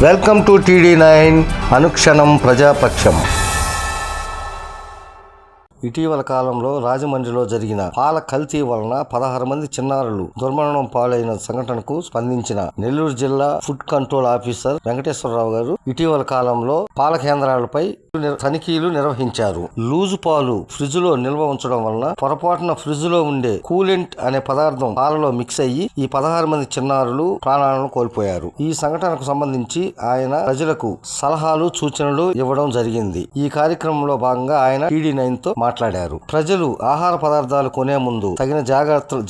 Welcome to TD9 అనుక్షణం ప్రజాపక్షం. ఇటీవల కాలంలో రాజమండ్రిలో జరిగిన పాల కల్తీ వలన 16 మంది చిన్నారులు దుర్మరణం పాలైన సంఘటనకు స్పందించిన నెల్లూరు జిల్లా ఫుడ్ కంట్రోల్ ఆఫీసర్ వెంకటేశ్వరరావు గారు ఇటీవల కాలంలో పాల కేంద్రాలపై తనిఖీలు నిర్వహించారు. లూజు పాలు ఫ్రిడ్జ్ లో నిల్వ ఉంచడం వలన పొరపాటున ఫ్రిడ్జ్ లో ఉండే కూలెంట్ అనే పదార్థం పాలలో మిక్స్ అయ్యి ఈ 16 మంది చిన్నారులు ప్రాణాలను కోల్పోయారు. ఈ సంఘటనకు సంబంధించి ఆయన ప్రజలకు సలహాలు సూచనలు ఇవ్వడం జరిగింది. ఈ కార్యక్రమంలో భాగంగా ఆయన TD9 తో మాట్లాడారు. ప్రజలు ఆహార పదార్థాలు కొనే ముందు తగిన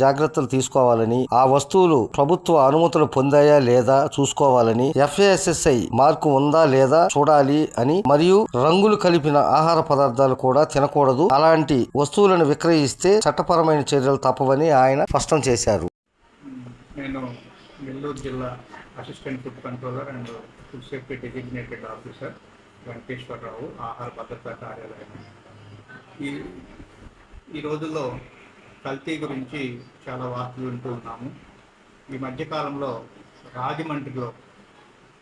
జాగ్రత్తలు తీసుకోవాలని, ఆ వస్తువులు ప్రభుత్వ అనుమతులు పొందాయా లేదా చూసుకోవాలని, FSSAI మార్కు ఉందా లేదా చూడాలి అని, మరియు రంగులు కలిపిన ఆహార పదార్థాలు కూడా తినకూడదు, అలాంటి వస్తువులను విక్రయిస్తే చట్టపరమైన చర్యలు తప్పవని ఆయన స్పష్టం చేశారు. నేను నెల్లూరు జిల్లా assistant food controller and food safety designated officer Venkateswararao, ఆహార భద్రతా కార్యాలయం. ఈ రోజుల్లో కల్తీ గురించి చాలా వార్తలు వింటూ ఉన్నాము. ఈ మధ్యకాలంలో రాజమండ్రిలో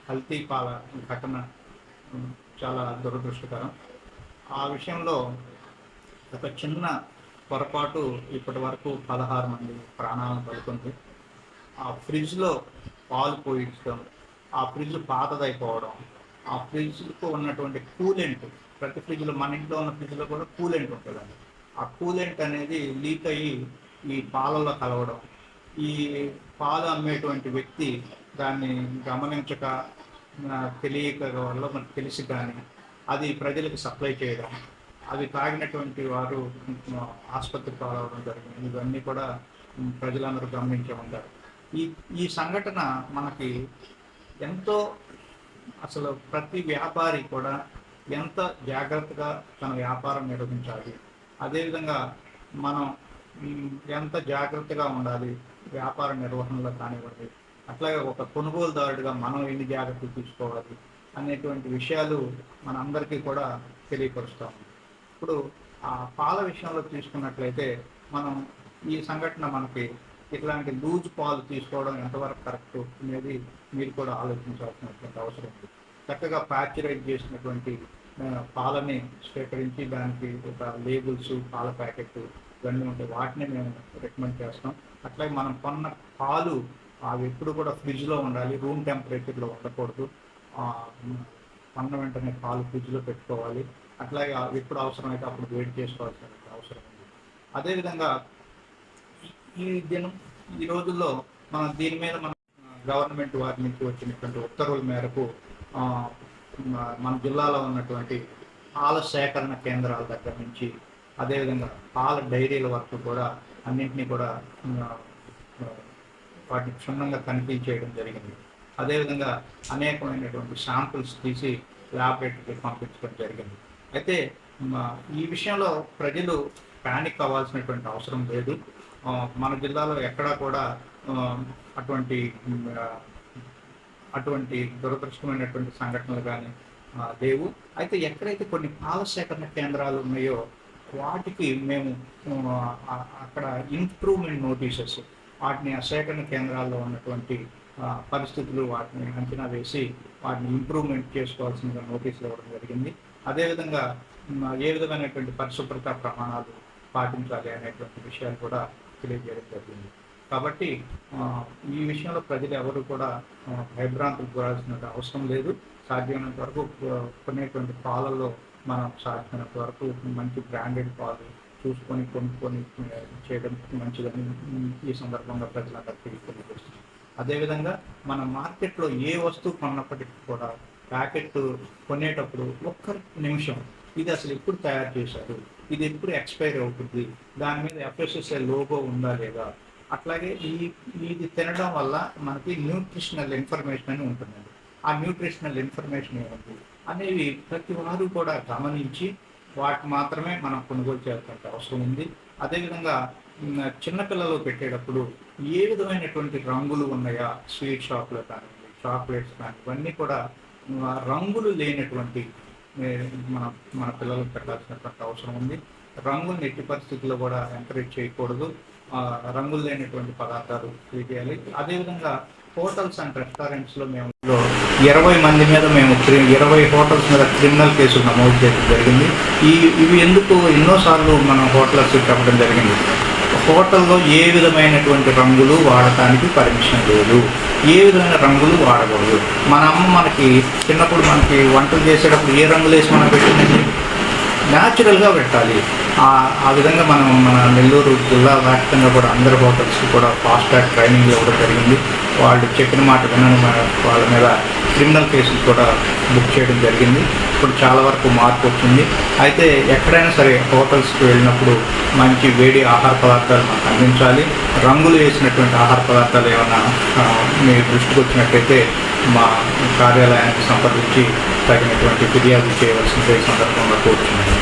కల్తీ పాల ఘటన చాలా దురదృష్టకరం. ఆ విషయంలో ఒక చిన్న పొరపాటు ఇప్పటి వరకు 16 మంది ప్రాణాలను పడుతుంది. ఆ ఫ్రిడ్జ్లో పాలు పోయించడం, ఆ ఫ్రిడ్జ్ పాతదైపోవడం, ఆ ఫ్రిడ్జ్కు ఉన్నటువంటి కూలెంట్, ప్రతి ఫ్రిడ్జ్లో, మన ఇంట్లో ఉన్న ఫ్రిడ్జ్లో కూడా కూలెంట్ ఉంటుందండి. ఆ కూలెంట్ అనేది లీక్ అయ్యి ఈ పాలలో కలవడం, ఈ పాలు అమ్మేటువంటి వ్యక్తి దాన్ని గమనించక, తెలియక వల్ల మనకు తెలిసి కానీ అది ప్రజలకు సప్లై చేయడం, అది తాగినటువంటి వారు ఆసుపత్రికి పాలవడం జరిగింది. ఇవన్నీ కూడా ప్రజలందరూ గమనించే ఉంటారు. ఈ సంఘటన మనకి ఎంతో, అసలు ప్రతి వ్యాపారి కూడా ఎంత జాగ్రత్తగా తన వ్యాపారం నిర్వహించాలి, అదేవిధంగా మనం ఎంత జాగ్రత్తగా ఉండాలి వ్యాపార నిర్వహణలో కానివ్వండి, అట్లాగే ఒక కొనుగోలుదారుడిగా మనం ఎన్ని జాగ్రత్తలు తీసుకోవాలి అనేటువంటి విషయాలు మనందరికీ కూడా తెలియపరుస్తాము. ఇప్పుడు ఆ పాల విషయంలో తీసుకున్నట్లయితే మనం ఈ సంఘటన మనకి ఇట్లాంటి లూజ్ పాలు తీసుకోవడం ఎంతవరకు కరెక్ట్ అనేది మీరు కూడా ఆలోచించాల్సినటువంటి అవసరం ఉంది. చక్కగా ప్యాక్చరైజ్ చేసినటువంటి పాలని స్వీకరించి దానికి ఒక లేబుల్స్, పాల ప్యాకెట్ ఇవన్నీ ఉంటాయి, వాటిని మేము రికమెండ్ చేస్తాం. అట్లాగే మనం కొన్న పాలు అవి ఎప్పుడు కూడా ఫ్రిడ్జ్లో ఉండాలి, రూమ్ టెంపరేచర్లో ఉండకూడదు. కొన్న వెంటనే పాలు ఫ్రిడ్జ్లో పెట్టుకోవాలి. అట్లాగే ఎప్పుడు అవసరమైతే అప్పుడు వేడి చేసుకోవాల్సిన అవసరం ఉంది. అదేవిధంగా ఈ రోజుల్లో మనం దీని మీద మన గవర్నమెంట్ వారి నుంచి వచ్చినటువంటి ఉత్తర్వుల మేరకు మన జిల్లాలో ఉన్నటువంటి పాల సేకరణ కేంద్రాల దగ్గర నుంచి, అదేవిధంగా పాల డైరీల వరకు కూడా అన్నింటినీ కూడా వాటిని క్షుణ్ణంగా తనిఖీ చేయడం జరిగింది. అదేవిధంగా అనేకమైనటువంటి శాంపుల్స్ తీసి ల్యాబొరేటరీకి పంపించడం జరిగింది. అయితే ఈ విషయంలో ప్రజలు ప్యానిక్ అవ్వాల్సినటువంటి అవసరం లేదు. మన జిల్లాలో ఎక్కడా కూడా అటువంటి దురదృష్టమైనటువంటి సంఘటనలు కానీ లేవు. అయితే ఎక్కడైతే కొన్ని పాల సేకరణ కేంద్రాలు ఉన్నాయో వాటికి మేము అక్కడ ఇంప్రూవ్మెంట్ నోటీసెస్, వాటిని ఆ సేకరణ కేంద్రాల్లో ఉన్నటువంటి పరిస్థితులు వాటిని అంచనా వేసి వాటిని ఇంప్రూవ్మెంట్ చేసుకోవాల్సిన నోటీసులు ఇవ్వడం జరిగింది. అదేవిధంగా ఏ విధమైనటువంటి పరిశుభ్రత ప్రమాణాలు పాటించాలి అనేటువంటి విషయాలు కూడా తెలియజేయడం జరిగింది. కాబట్టి ఈ విషయంలో ప్రజలు ఎవరు కూడా భయభ్రాంతులకు గురాల్సిన అవసరం లేదు. సాధ్యమైనంత వరకు కొనేటువంటి పాలల్లో మనం సాధ్యమైనంత వరకు మంచి బ్రాండెడ్ పాలు చూసుకొని కొనుక్కొని చేయడం మంచిదని ఈ సందర్భంగా ప్రజలందరికీ తెలియజేస్తుంది. అదేవిధంగా మన మార్కెట్లో ఏ వస్తువు కొన్నప్పటికీ కూడా ప్యాకెట్ కొనేటప్పుడు ఒక్క నిమిషం ఇది అసలు ఎప్పుడు తయారు చేశారు, ఇది ఎప్పుడు ఎక్స్పైర్ అవుతుంది, దాని మీద FSSAI లోగో ఉందా లేదా, అట్లాగే ఇది తినడం వల్ల మనకి న్యూట్రిషనల్ ఇన్ఫర్మేషన్ అని ఉంటుందండి. ఆ న్యూట్రిషనల్ ఇన్ఫర్మేషన్ ఏముంది అనేవి ప్రతి వారు కూడా గమనించి వాటి మాత్రమే మనం కొనుగోలు చేయాల్సిన అవసరం ఉంది. అదేవిధంగా చిన్నపిల్లలు పెట్టేటప్పుడు ఏ విధమైనటువంటి రంగులు ఉన్నాయా, స్వీట్ షాప్లో కానీ చాక్లెట్స్ కానీ ఇవన్నీ కూడా రంగులు లేనటువంటి మన పిల్లలకు పెట్టాల్సినటువంటి అవసరం ఉంది. రంగులు ఎట్టి పరిస్థితుల్లో కూడా ఎంకరేజ్ చేయకూడదు. రంగులు లేనటువంటి పదార్థాలు చేయాలి. అదేవిధంగా హోటల్స్ అండ్ రెస్టారెంట్స్లో మేము 20 మంది మీద మేము 20 హోటల్స్ మీద క్రిమినల్ కేసులు నమోదు చేయడం జరిగింది. ఇవి ఎందుకు ఎన్నోసార్లు మనం హోటల్స్ చెప్పడం జరిగింది. హోటల్లో ఏ విధమైనటువంటి రంగులు వాడటానికి పర్మిషన్ లేదు, ఏ విధమైన రంగులు వాడకూడదు. మన అమ్మ మనకి చిన్నప్పుడు మనకి వంటలు చేసేటప్పుడు ఏ రంగులు వేసి మనం పెట్టిందండి, న్యాచురల్గా పెట్టాలి. ఆ విధంగా మన నెల్లూరు జిల్లా వ్యాప్తంగా కూడా అందరి హోటల్స్కి కూడా ఫాస్ట్ ట్రాక్ ట్రైనింగ్ ఇవ్వడం జరిగింది. వాళ్ళు చెప్పిన మాట వినని వాళ్ళ మీద క్రిమినల్ కేసులు కూడా బుక్ చేయడం జరిగింది. ఇప్పుడు చాలా వరకు మార్పు వచ్చింది. అయితే ఎక్కడైనా సరే హోటల్స్కి వెళ్ళినప్పుడు మంచి వేడి ఆహార పదార్థాలు మనకు అందించాలి. రంగులు వేసినటువంటి ఆహార పదార్థాలు ఏమైనా మీ దృష్టికి వచ్చినట్టయితే మా కార్యాలయానికి సంప్రదించి తగినటువంటి ఫిర్యాదు చేయవలసిందే ఈ సందర్భంగా కోరుతున్నాను.